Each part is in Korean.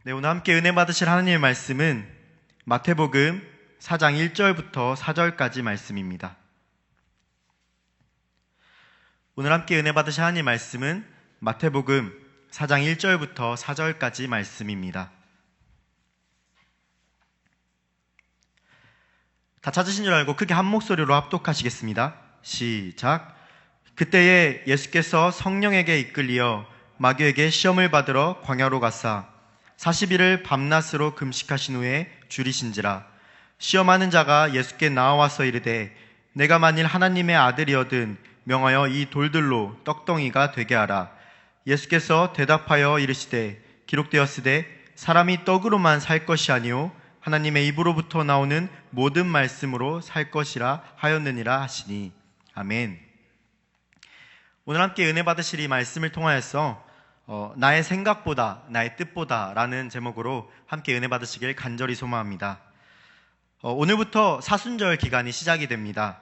네, 오늘 함께 은혜 받으실 하나님의 말씀은 마태복음 4장 1절부터 4절까지 말씀입니다. 오늘 함께 은혜 받으실 하나님의 말씀은 마태복음 4장 1절부터 4절까지 말씀입니다. 다 찾으신 줄 알고 크게 한 목소리로 합독하시겠습니다. 시작. 그때에 예수께서 성령에게 이끌리어 마귀에게 시험을 받으러 광야로 가사 40일을 밤낮으로 금식하신 후에 줄이신지라. 시험하는 자가 예수께 나와서 이르되 내가 만일 하나님의 아들이어든 명하여 이 돌들로 떡덩이가 되게 하라. 예수께서 대답하여 이르시되 기록되었으되 사람이 떡으로만 살 것이 아니요 하나님의 입으로부터 나오는 모든 말씀으로 살 것이라 하였느니라 하시니. 아멘. 오늘 함께 은혜 받으실 이 말씀을 통하여서 나의 생각보다 나의 뜻보다 라는 제목으로 함께 은혜 받으시길 간절히 소망합니다. 오늘부터 사순절 기간이 시작이 됩니다.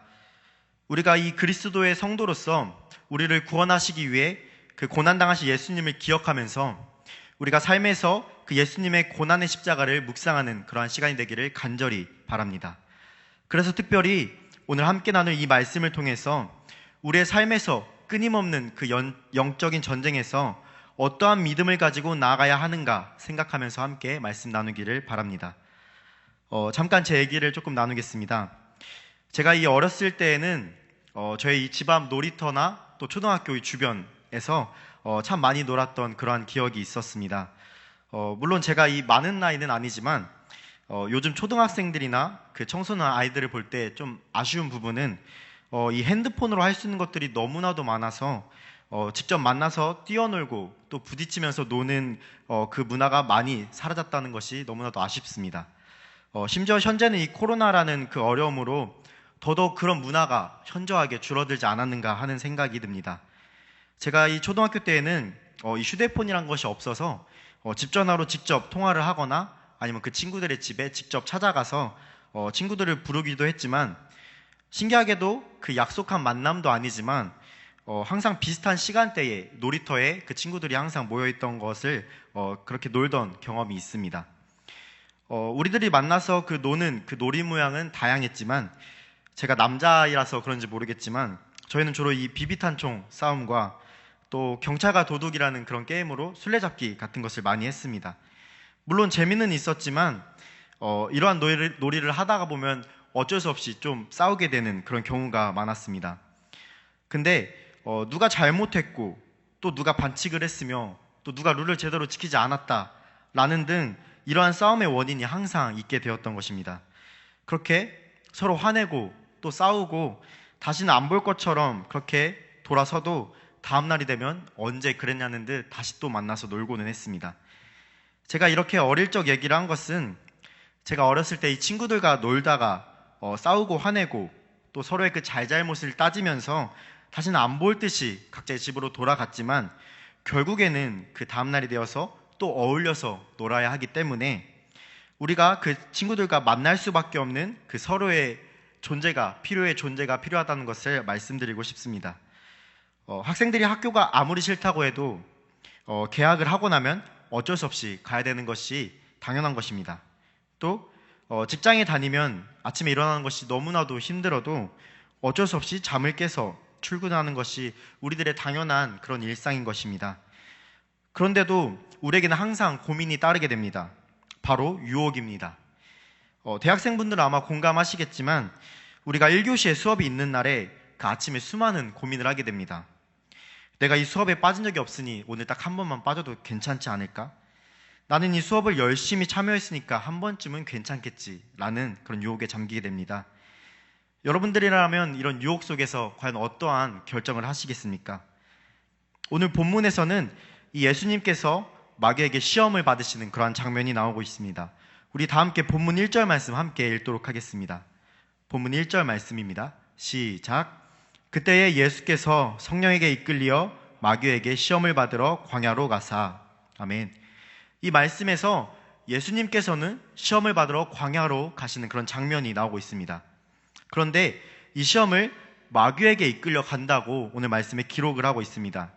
우리가 이 그리스도의 성도로서 우리를 구원하시기 위해 그 고난당하신 예수님을 기억하면서 우리가 삶에서 그 예수님의 고난의 십자가를 묵상하는 그러한 시간이 되기를 간절히 바랍니다. 그래서 특별히 오늘 함께 나눌 이 말씀을 통해서 우리의 삶에서 끊임없는 그 영적인 전쟁에서 어떠한 믿음을 가지고 나아가야 하는가 생각하면서 함께 말씀 나누기를 바랍니다. 잠깐 제 얘기를 조금 나누겠습니다. 제가 이 어렸을 때에는 저희 이 집 앞 놀이터나 또 초등학교 주변에서 참 많이 놀았던 그러한 기억이 있었습니다. 물론 제가 이 많은 나이는 아니지만 요즘 초등학생들이나 그 청소년 아이들을 볼 때 좀 아쉬운 부분은 이 핸드폰으로 할 수 있는 것들이 너무나도 많아서 직접 만나서 뛰어놀고 또 부딪히면서 노는 그 문화가 많이 사라졌다는 것이 너무나도 아쉽습니다. 심지어 현재는 이 코로나라는 그 어려움으로 더더욱 그런 문화가 현저하게 줄어들지 않았는가 하는 생각이 듭니다. 제가 이 초등학교 때에는 이 휴대폰이란 것이 없어서 집 전화로 직접 통화를 하거나 아니면 그 친구들의 집에 직접 찾아가서 친구들을 부르기도 했지만, 신기하게도 그 약속한 만남도 아니지만 항상 비슷한 시간대에 놀이터에 그 친구들이 항상 모여있던 것을 그렇게 놀던 경험이 있습니다. 우리들이 만나서 그 노는 그 놀이 모양은 다양했지만, 제가 남자이라서 그런지 모르겠지만 저희는 주로 이 비비탄총 싸움과 또 경찰과 도둑이라는 그런 게임으로 술래잡기 같은 것을 많이 했습니다. 물론 재미는 있었지만 이러한 놀이를 하다가 보면 어쩔 수 없이 좀 싸우게 되는 그런 경우가 많았습니다. 근데 누가 잘못했고 또 누가 반칙을 했으며 또 누가 룰을 제대로 지키지 않았다라는 등 이러한 싸움의 원인이 항상 있게 되었던 것입니다. 그렇게 서로 화내고 또 싸우고 다시는 안 볼 것처럼 그렇게 돌아서도 다음날이 되면 언제 그랬냐는 듯 다시 또 만나서 놀고는 했습니다. 제가 이렇게 어릴 적 얘기를 한 것은 제가 어렸을 때 이 친구들과 놀다가 싸우고 화내고 또 서로의 그 잘잘못을 따지면서 다시는 안 볼 듯이 각자의 집으로 돌아갔지만 결국에는 그 다음날이 되어서 또 어울려서 놀아야 하기 때문에 우리가 그 친구들과 만날 수밖에 없는 그 서로의 존재가 필요하다는 것을 말씀드리고 싶습니다. 학생들이 학교가 아무리 싫다고 해도 개학을 하고 나면 어쩔 수 없이 가야 되는 것이 당연한 것입니다. 또 직장에 다니면 아침에 일어나는 것이 너무나도 힘들어도 어쩔 수 없이 잠을 깨서 출근하는 것이 우리들의 당연한 그런 일상인 것입니다. 그런데도 우리에게는 항상 고민이 따르게 됩니다. 바로 유혹입니다. 대학생분들은 아마 공감하시겠지만 우리가 1교시에 수업이 있는 날에 그 아침에 수많은 고민을 하게 됩니다. 내가 이 수업에 빠진 적이 없으니 오늘 딱 한 번만 빠져도 괜찮지 않을까? 나는 이 수업을 열심히 참여했으니까 한 번쯤은 괜찮겠지 라는 그런 유혹에 잠기게 됩니다. 여러분들이라면 이런 유혹 속에서 과연 어떠한 결정을 하시겠습니까? 오늘 본문에서는 이 예수님께서 마귀에게 시험을 받으시는 그러한 장면이 나오고 있습니다. 우리 다 함께 본문 1절 말씀 함께 읽도록 하겠습니다. 본문 1절 말씀입니다. 시작. 그때에 예수께서 성령에게 이끌리어 마귀에게 시험을 받으러 광야로 가사. 아멘. 이 말씀에서 예수님께서는 시험을 받으러 광야로 가시는 그런 장면이 나오고 있습니다. 그런데 이 시험을 마귀에게 이끌려 간다고 오늘 말씀에 기록을 하고 있습니다.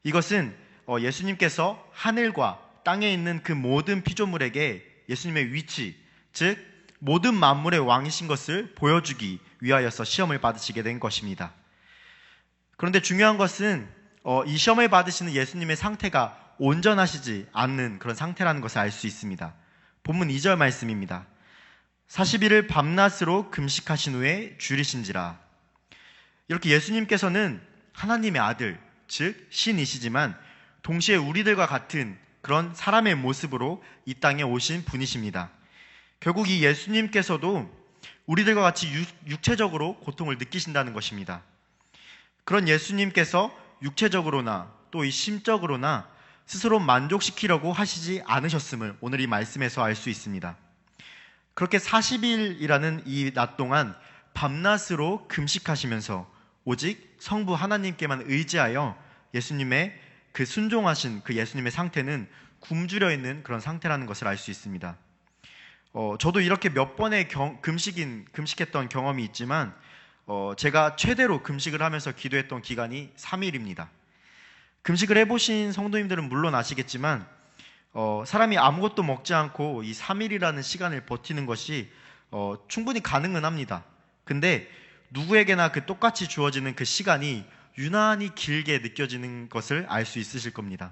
이것은 예수님께서 하늘과 땅에 있는 그 모든 피조물에게 예수님의 위치, 즉 모든 만물의 왕이신 것을 보여주기 위하여서 시험을 받으시게 된 것입니다. 그런데 중요한 것은 이 시험을 받으시는 예수님의 상태가 온전하시지 않는 그런 상태라는 것을 알 수 있습니다. 본문 2절 말씀입니다. 40일을 밤낮으로 금식하신 후에 줄이신지라. 이렇게 예수님께서는 하나님의 아들, 즉 신이시지만 동시에 우리들과 같은 그런 사람의 모습으로 이 땅에 오신 분이십니다. 결국 이 예수님께서도 우리들과 같이 육체적으로 고통을 느끼신다는 것입니다. 그런 예수님께서 육체적으로나 또 이 심적으로나 스스로 만족시키려고 하시지 않으셨음을 오늘 이 말씀에서 알 수 있습니다. 그렇게 40일이라는 이 낮 동안 밤낮으로 금식하시면서 오직 성부 하나님께만 의지하여 예수님의 그 순종하신 그 예수님의 상태는 굶주려 있는 그런 상태라는 것을 알 수 있습니다. 저도 이렇게 몇 번의 금식했던 경험이 있지만 제가 최대로 금식을 하면서 기도했던 기간이 3일입니다. 금식을 해보신 성도님들은 물론 아시겠지만 사람이 아무것도 먹지 않고 이 3일이라는 시간을 버티는 것이 충분히 가능은 합니다. 근데 누구에게나 그 똑같이 주어지는 그 시간이 유난히 길게 느껴지는 것을 알 수 있으실 겁니다.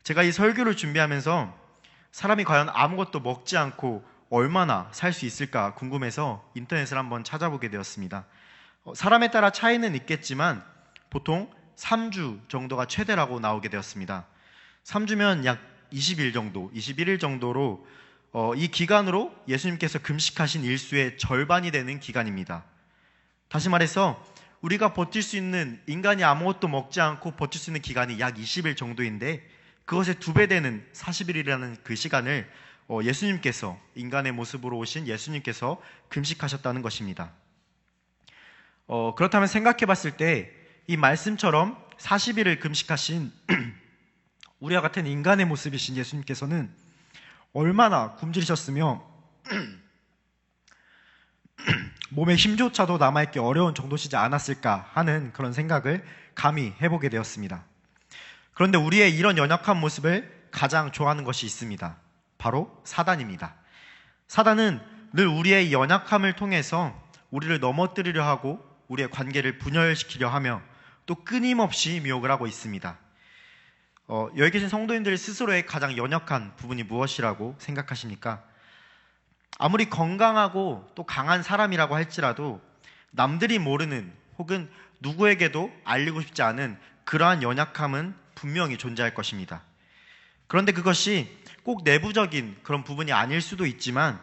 제가 이 설교를 준비하면서 사람이 과연 아무것도 먹지 않고 얼마나 살 수 있을까 궁금해서 인터넷을 한번 찾아보게 되었습니다. 사람에 따라 차이는 있겠지만 보통 3주 정도가 최대라고 나오게 되었습니다. 3주면 약 20일 정도, 21일 정도로 이 기간으로 예수님께서 금식하신 일수의 절반이 되는 기간입니다. 다시 말해서 우리가 버틸 수 있는, 인간이 아무것도 먹지 않고 버틸 수 있는 기간이 약 20일 정도인데 그것의 2배 되는 40일이라는 그 시간을 예수님께서, 인간의 모습으로 오신 예수님께서 금식하셨다는 것입니다. 그렇다면 생각해 봤을 때 이 말씀처럼 40일을 금식하신 우리와 같은 인간의 모습이신 예수님께서는 얼마나 굶주리셨으며 몸에 힘조차도 남아있기 어려운 정도시지 않았을까 하는 그런 생각을 감히 해보게 되었습니다. 그런데 우리의 이런 연약한 모습을 가장 좋아하는 것이 있습니다. 바로 사단입니다. 사단은 늘 우리의 연약함을 통해서 우리를 넘어뜨리려 하고 우리의 관계를 분열시키려 하며 또 끊임없이 미혹을 하고 있습니다. 여기 계신 성도님들 스스로의 가장 연약한 부분이 무엇이라고 생각하십니까? 아무리 건강하고 또 강한 사람이라고 할지라도 남들이 모르는 혹은 누구에게도 알리고 싶지 않은 그러한 연약함은 분명히 존재할 것입니다. 그런데 그것이 꼭 내부적인 그런 부분이 아닐 수도 있지만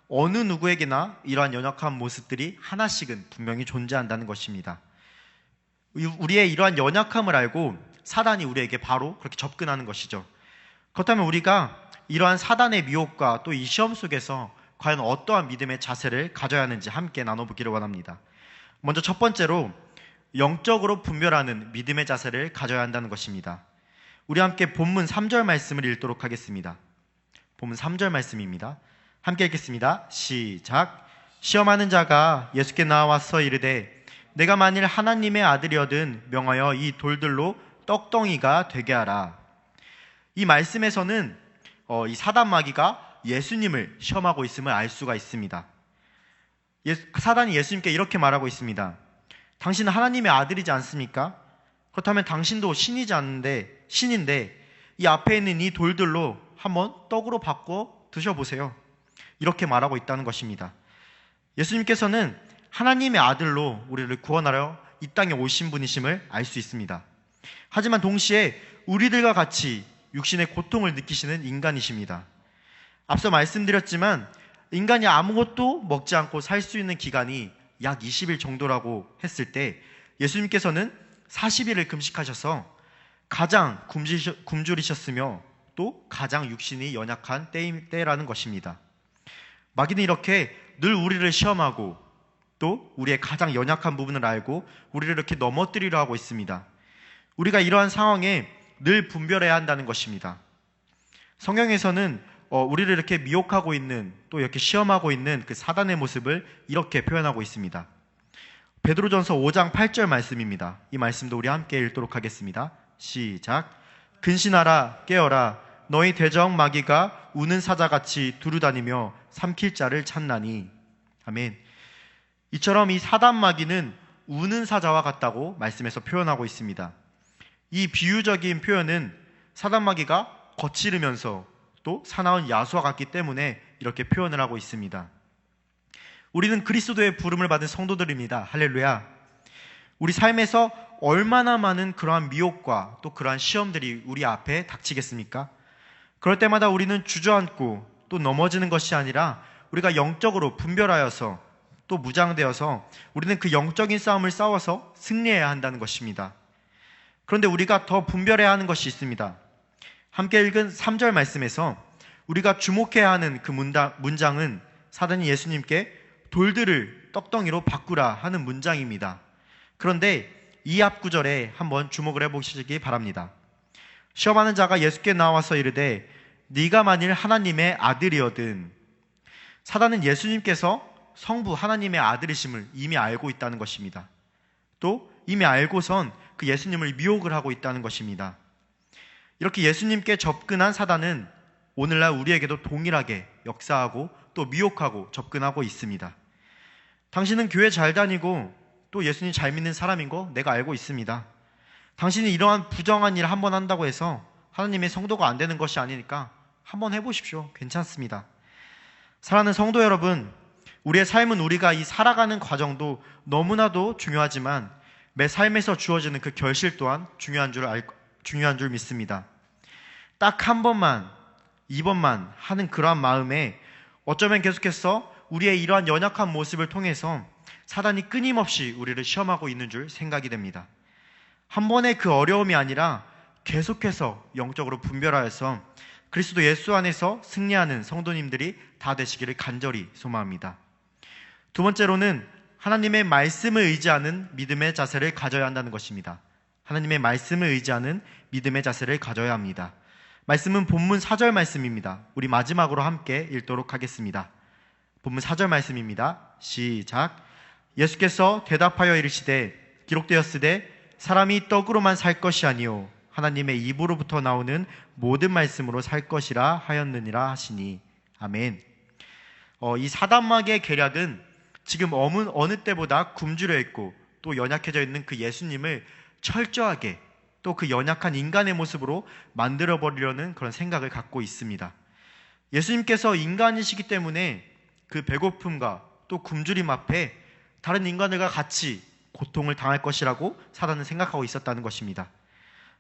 어느 누구에게나 이러한 연약한 모습들이 하나씩은 분명히 존재한다는 것입니다. 우리의 이러한 연약함을 알고 사단이 우리에게 바로 그렇게 접근하는 것이죠. 그렇다면 우리가 이러한 사단의 미혹과 또 이 시험 속에서 과연 어떠한 믿음의 자세를 가져야 하는지 함께 나눠보기를 원합니다. 먼저 첫 번째로 영적으로 분별하는 믿음의 자세를 가져야 한다는 것입니다. 우리 함께 본문 3절 말씀을 읽도록 하겠습니다. 본문 3절 말씀입니다. 함께 읽겠습니다. 시작. 시험하는 자가 예수께 나와서 이르되 내가 만일 하나님의 아들이거든 명하여 이 돌들로 떡덩이가 되게 하라. 이 말씀에서는 이 사단 마귀가 예수님을 시험하고 있음을 알 수가 있습니다. 사단이 예수님께 이렇게 말하고 있습니다. 당신은 하나님의 아들이지 않습니까? 그렇다면 당신도 신인데 이 앞에 있는 이 돌들로 한번 떡으로 바꿔 드셔보세요. 이렇게 말하고 있다는 것입니다. 예수님께서는 하나님의 아들로 우리를 구원하려 이 땅에 오신 분이심을 알 수 있습니다. 하지만 동시에 우리들과 같이 육신의 고통을 느끼시는 인간이십니다. 앞서 말씀드렸지만 인간이 아무것도 먹지 않고 살 수 있는 기간이 약 20일 정도라고 했을 때 예수님께서는 40일을 금식하셔서 가장 굶주리셨으며 또 가장 육신이 연약한 때라는 것입니다. 마귀는 이렇게 늘 우리를 시험하고 또 우리의 가장 연약한 부분을 알고 우리를 이렇게 넘어뜨리려 하고 있습니다. 우리가 이러한 상황에 늘 분별해야 한다는 것입니다. 성경에서는 우리를 이렇게 미혹하고 있는 또 이렇게 시험하고 있는 그 사단의 모습을 이렇게 표현하고 있습니다. 베드로전서 5장 8절 말씀입니다. 이 말씀도 우리 함께 읽도록 하겠습니다. 시작. 근신하라 깨어라 너희 대적 마귀가 우는 사자같이 두루다니며 삼킬 자를 찾나니. 아멘. 이처럼 이 사단 마귀는 우는 사자와 같다고 말씀에서 표현하고 있습니다. 이 비유적인 표현은 사단 마귀가 거칠으면서 또 사나운 야수와 같기 때문에 이렇게 표현을 하고 있습니다. 우리는 그리스도의 부름을 받은 성도들입니다. 할렐루야. 우리 삶에서 얼마나 많은 그러한 미혹과 또 그러한 시험들이 우리 앞에 닥치겠습니까? 그럴 때마다 우리는 주저앉고 또 넘어지는 것이 아니라 우리가 영적으로 분별하여서 또 무장되어서 우리는 그 영적인 싸움을 싸워서 승리해야 한다는 것입니다. 그런데 우리가 더 분별해야 하는 것이 있습니다. 함께 읽은 3절 말씀에서 우리가 주목해야 하는 그 문장은 사단이 예수님께 돌들을 떡덩이로 바꾸라 하는 문장입니다. 그런데 이 앞 구절에 한번 주목을 해보시기 바랍니다. 시험하는 자가 예수께 나와서 이르되 네가 만일 하나님의 아들이거든. 사단은 예수님께서 성부 하나님의 아들이심을 이미 알고 있다는 것입니다. 또 이미 알고선 그 예수님을 미혹을 하고 있다는 것입니다. 이렇게 예수님께 접근한 사단은 오늘날 우리에게도 동일하게 역사하고 또 미혹하고 접근하고 있습니다. 당신은 교회 잘 다니고 또 예수님 잘 믿는 사람인 거 내가 알고 있습니다. 당신이 이러한 부정한 일을 한번 한다고 해서 하나님의 성도가 안 되는 것이 아니니까 한번 해보십시오. 괜찮습니다. 사랑하는 성도 여러분, 우리의 삶은 우리가 이 살아가는 과정도 너무나도 중요하지만 매 삶에서 주어지는 그 결실 또한 중요한 줄 믿습니다. 딱 한 번만, 2번만 하는 그러한 마음에 어쩌면 계속해서 우리의 이러한 연약한 모습을 통해서 사단이 끊임없이 우리를 시험하고 있는 줄 생각이 됩니다. 한 번의 그 어려움이 아니라 계속해서 영적으로 분별하여서 그리스도 예수 안에서 승리하는 성도님들이 다 되시기를 간절히 소망합니다. 두 번째로는 하나님의 말씀을 의지하는 믿음의 자세를 가져야 한다는 것입니다. 하나님의 말씀을 의지하는 믿음의 자세를 가져야 합니다. 말씀은 본문 4절 말씀입니다. 우리 마지막으로 함께 읽도록 하겠습니다. 본문 4절 말씀입니다. 시작. 예수께서 대답하여 이르시되 기록되었으되 사람이 떡으로만 살 것이 아니요 하나님의 입으로부터 나오는 모든 말씀으로 살 것이라 하였느니라 하시니. 아멘. 이 사단마귀의 계략은 지금 어느 때보다 굶주려 있고 또 연약해져 있는 그 예수님을 철저하게 또 그 연약한 인간의 모습으로 만들어버리려는 그런 생각을 갖고 있습니다. 예수님께서 인간이시기 때문에 그 배고픔과 또 굶주림 앞에 다른 인간들과 같이 고통을 당할 것이라고 사단은 생각하고 있었다는 것입니다.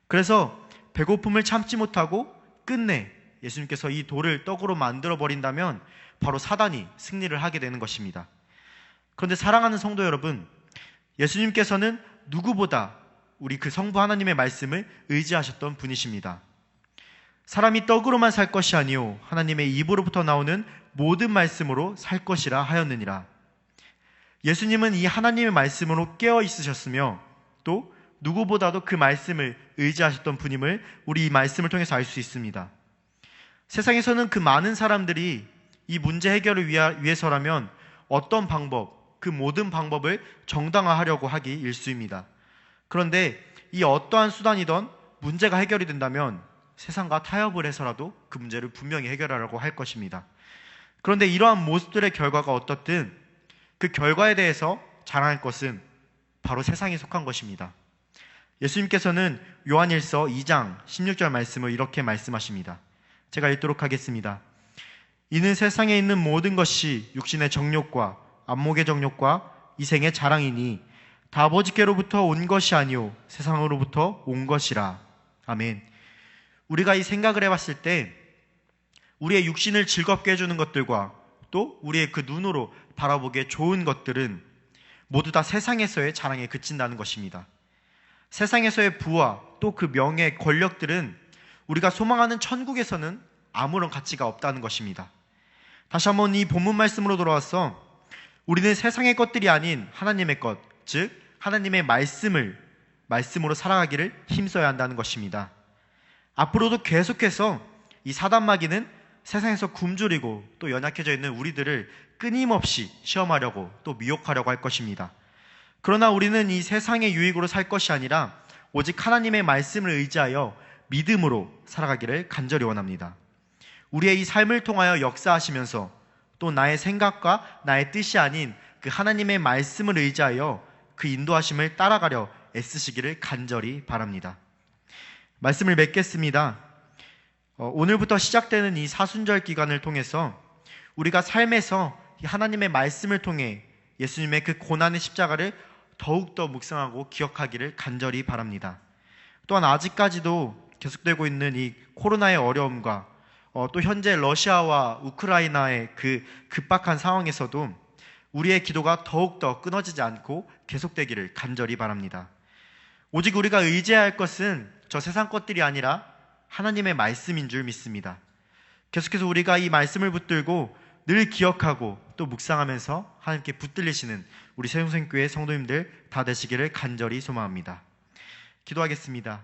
그래서 배고픔을 참지 못하고 끝내 예수님께서 이 돌을 떡으로 만들어버린다면 바로 사단이 승리를 하게 되는 것입니다. 그런데 사랑하는 성도 여러분, 예수님께서는 누구보다 우리 그 성부 하나님의 말씀을 의지하셨던 분이십니다. 사람이 떡으로만 살 것이 아니요 하나님의 입으로부터 나오는 모든 말씀으로 살 것이라 하였느니라. 예수님은 이 하나님의 말씀으로 깨어 있으셨으며 또 누구보다도 그 말씀을 의지하셨던 분임을 우리 이 말씀을 통해서 알 수 있습니다. 세상에서는 그 많은 사람들이 이 문제 해결을 위해서라면 어떤 방법, 그 모든 방법을 정당화하려고 하기 일쑤입니다. 그런데 이 어떠한 수단이든 문제가 해결이 된다면 세상과 타협을 해서라도 그 문제를 분명히 해결하려고 할 것입니다. 그런데 이러한 모습들의 결과가 어떻든 그 결과에 대해서 자랑할 것은 바로 세상에 속한 것입니다. 예수님께서는 요한일서 2장 16절 말씀을 이렇게 말씀하십니다. 제가 읽도록 하겠습니다. 이는 세상에 있는 모든 것이 육신의 정욕과 안목의 정욕과 이생의 자랑이니 다 아버지께로부터 온 것이 아니오 세상으로부터 온 것이라. 아멘. 우리가 이 생각을 해봤을 때 우리의 육신을 즐겁게 해주는 것들과 또 우리의 그 눈으로 바라보기에 좋은 것들은 모두 다 세상에서의 자랑에 그친다는 것입니다. 세상에서의 부와 또 그 명예, 권력들은 우리가 소망하는 천국에서는 아무런 가치가 없다는 것입니다. 다시 한번 이 본문 말씀으로 돌아와서 우리는 세상의 것들이 아닌 하나님의 것, 즉 하나님의 말씀으로 살아가기를 힘써야 한다는 것입니다. 앞으로도 계속해서 이 사단마귀는 세상에서 굶주리고 또 연약해져 있는 우리들을 끊임없이 시험하려고 또 미혹하려고 할 것입니다. 그러나 우리는 이 세상의 유익으로 살 것이 아니라 오직 하나님의 말씀을 의지하여 믿음으로 살아가기를 간절히 원합니다. 우리의 이 삶을 통하여 역사하시면서 또 나의 생각과 나의 뜻이 아닌 그 하나님의 말씀을 의지하여 그 인도하심을 따라가려 애쓰시기를 간절히 바랍니다. 말씀을 맺겠습니다. 오늘부터 시작되는 이 사순절 기간을 통해서 우리가 삶에서 하나님의 말씀을 통해 예수님의 그 고난의 십자가를 더욱더 묵상하고 기억하기를 간절히 바랍니다. 또한 아직까지도 계속되고 있는 이 코로나의 어려움과 또 현재 러시아와 우크라이나의 그 급박한 상황에서도 우리의 기도가 더욱더 끊어지지 않고 계속되기를 간절히 바랍니다. 오직 우리가 의지해야 할 것은 저 세상 것들이 아니라 하나님의 말씀인 줄 믿습니다. 계속해서 우리가 이 말씀을 붙들고 늘 기억하고 또 묵상하면서 하나님께 붙들리시는 우리 세종생교회 성도님들 다 되시기를 간절히 소망합니다. 기도하겠습니다.